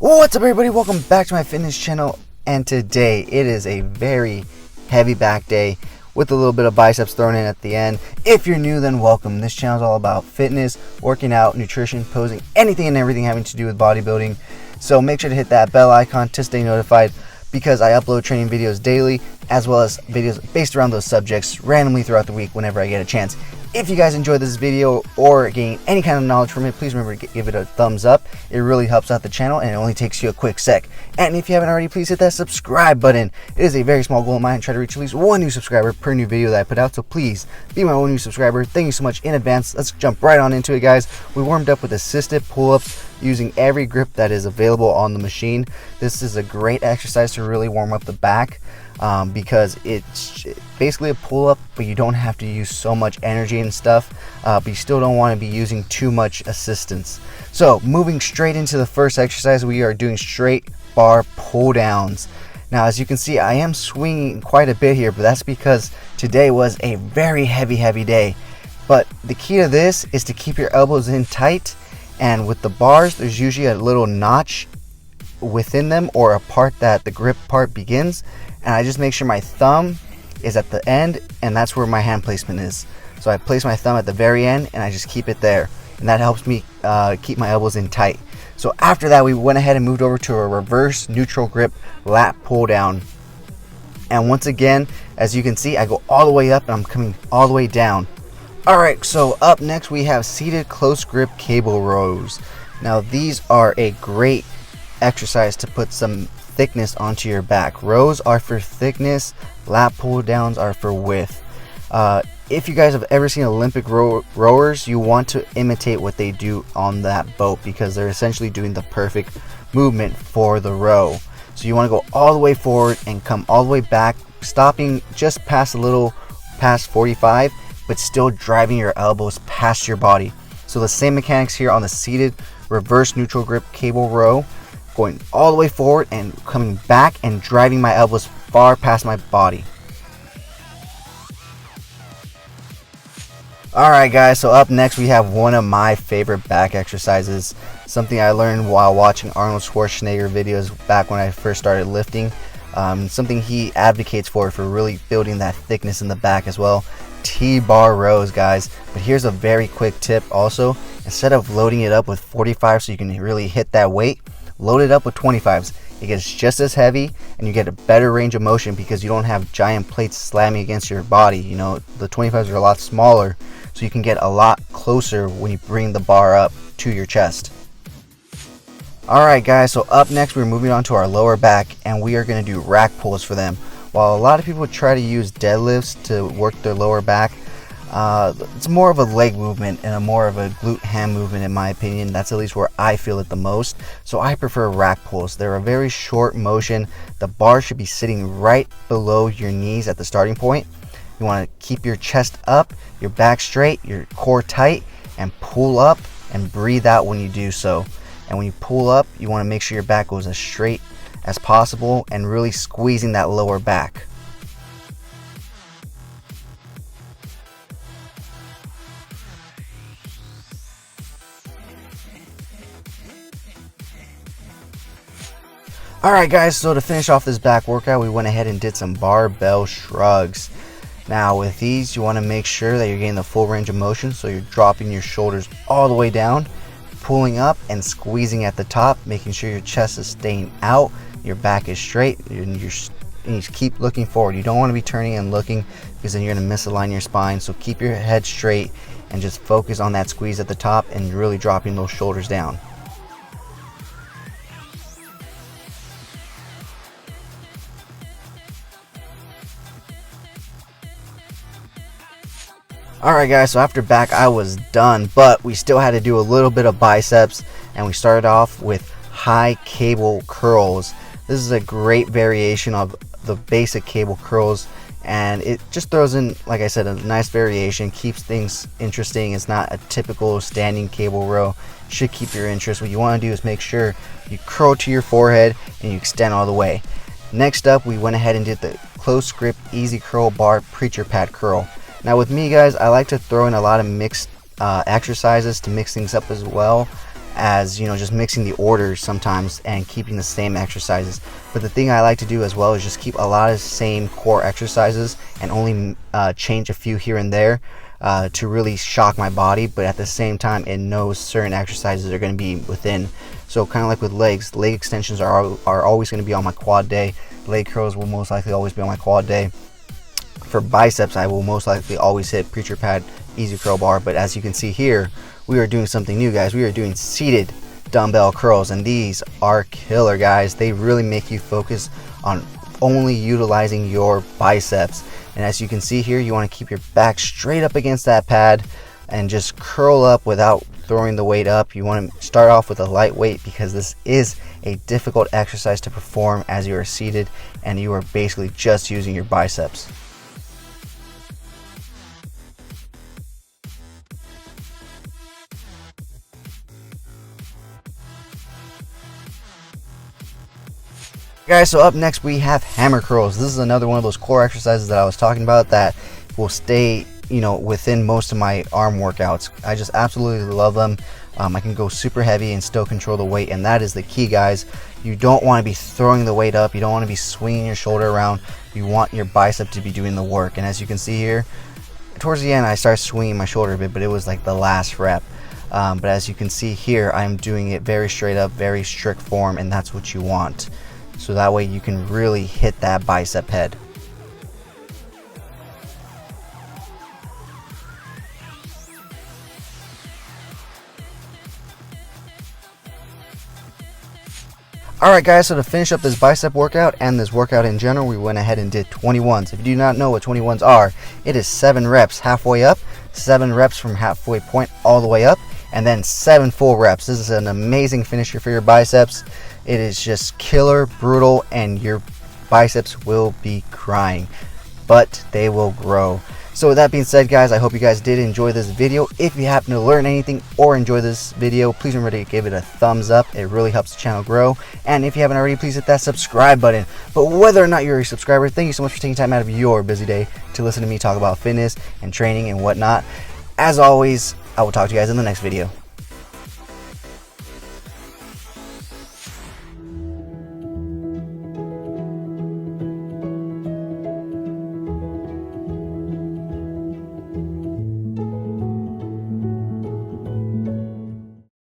What's up, everybody? Welcome back to my fitness channel, and today it is a very heavy back day with a little bit of biceps thrown in at the end. If you're new, then welcome. This channel is all about fitness, working out, nutrition, posing, anything and everything having to do with bodybuilding. So make sure to hit that bell icon to stay notified, because I upload training videos daily, as well as videos based around those subjects randomly throughout the week whenever I get a chance. If you guys enjoyed this video or gain any kind of knowledge from it, please remember to give it a thumbs up. It really helps out the channel, and it only takes you a quick sec. And if you haven't already, please hit that subscribe button. It is a very small goal of mine to try to reach at least one new subscriber per new video that I put out, so please be my one new subscriber. Thank you so much in advance. Let's jump right on into it, guys. We warmed up with assisted pull-ups using every grip that is available on the machine. This is a great exercise to really warm up the back. Because it's basically a pull-up, but you don't have to use so much energy and stuff, but you still don't want to be using too much assistance. So moving straight into the first exercise, we are doing straight bar pull downs. Now, as you can see, I am swinging quite a bit here, but that's because today was a very heavy day. But the key to this is to keep your elbows in tight, and with the bars, there's usually a little notch within them, or a part that the grip part begins, and I just make sure my thumb is at the end, and that's where my hand placement is. So I place my thumb at the very end, and I just keep it there, and that helps me keep my elbows in tight. So after that, we went ahead and moved over to a reverse neutral grip lat pull down, and once again, as you can see, I go all the way up and I'm coming all the way down. Alright, so up next we have seated close grip cable rows. Now these are a great exercise to put some thickness onto your back. Rows are for thickness, lat pull downs are for width. If you guys have ever seen Olympic rowers, you want to imitate what they do on that boat, because they're essentially doing the perfect movement for the row. So you want to go all the way forward and come all the way back, stopping just past 45, but still driving your elbows past your body. So the same mechanics here on the seated reverse neutral grip cable row, going all the way forward and coming back and driving my elbows far past my body. Alright guys, so up next we have one of my favorite back exercises, something I learned while watching Arnold Schwarzenegger videos back when I first started lifting. Something he advocates for really building that thickness in the back as well. T-bar rows, guys. But here's a very quick tip also. Instead of loading it up with 45 so you can really hit that weight, load it up with 25s. It gets just as heavy, and you get a better range of motion because you don't have giant plates slamming against your body. You know, the 25s are a lot smaller, so you can get a lot closer when you bring the bar up to your chest. Alright guys, so up next we're moving on to our lower back, and we are going to do rack pulls for them. While a lot of people try to use deadlifts to work their lower back, it's more of a leg movement and more of a glute ham movement, in my opinion. That's at least where I feel it the most. So I prefer rack pulls. They're a very short motion. The bar should be sitting right below your knees at the starting point. You want to keep your chest up, your back straight, your core tight, and pull up and breathe out when you do so. And when you pull up, you want to make sure your back goes as straight as possible and really squeezing that lower back. Alright guys, so to finish off this back workout, we went ahead and did some barbell shrugs. Now with these, you want to make sure that you're getting the full range of motion, so you're dropping your shoulders all the way down, pulling up and squeezing at the top, making sure your chest is staying out, your back is straight, and you keep looking forward. You don't want to be turning and looking, because then you're going to misalign your spine. So keep your head straight and just focus on that squeeze at the top and really dropping those shoulders down. Alright guys, so after back I was done, but we still had to do a little bit of biceps, and we started off with high cable curls. This is a great variation of the basic cable curls, and it just throws in, like I said, a nice variation, keeps things interesting. It's not a typical standing cable row. It should keep your interest. What you want to do is make sure you curl to your forehead and you extend all the way. Next up, we went ahead and did the close grip easy curl bar preacher pad curl. Now with me guys, I like to throw in a lot of mixed exercises to mix things up as well, as, you know, just mixing the orders sometimes and keeping the same exercises. But the thing I like to do as well is just keep a lot of the same core exercises and only change a few here and there to really shock my body, but at the same time it knows certain exercises are going to be within. So kind of like with legs, leg extensions are always going to be on my quad day. Leg curls will most likely always be on my quad day. For biceps, I will most likely always hit preacher pad, easy curl bar. But as you can see here, we are doing something new, guys. We are doing seated dumbbell curls, and these are killer, guys. They really make you focus on only utilizing your biceps. And as you can see here, you want to keep your back straight up against that pad and just curl up without throwing the weight up. You want to start off with a light weight because this is a difficult exercise to perform as you are seated and you are basically just using your biceps. Guys, so up next we have hammer curls. This is another one of those core exercises that I was talking about that will stay, you know, within most of my arm workouts. I just absolutely love them. I can go super heavy and still control the weight, and that is the key, guys. You don't want to be throwing the weight up. You don't want to be swinging your shoulder around. You want your bicep to be doing the work. And as you can see here, towards the end I started swinging my shoulder a bit, but it was like the last rep. But as you can see here, I'm doing it very straight up, very strict form, and that's what you want. So that way you can really hit that bicep head. Alright guys, so to finish up this bicep workout and this workout in general, we went ahead and did 21s. If you do not know what 21s are, it is 7 reps halfway up, 7 reps from halfway point all the way up, and then 7 full reps. This is an amazing finisher for your biceps. It is just killer, brutal, and your biceps will be crying, but they will grow. So with that being said, guys, I hope you guys did enjoy this video. If you happen to learn anything or enjoy this video, please remember to give it a thumbs up. It really helps the channel grow. And if you haven't already, please hit that subscribe button. But whether or not you're a subscriber, thank you so much for taking time out of your busy day to listen to me talk about fitness and training and whatnot. As always, I will talk to you guys in the next video.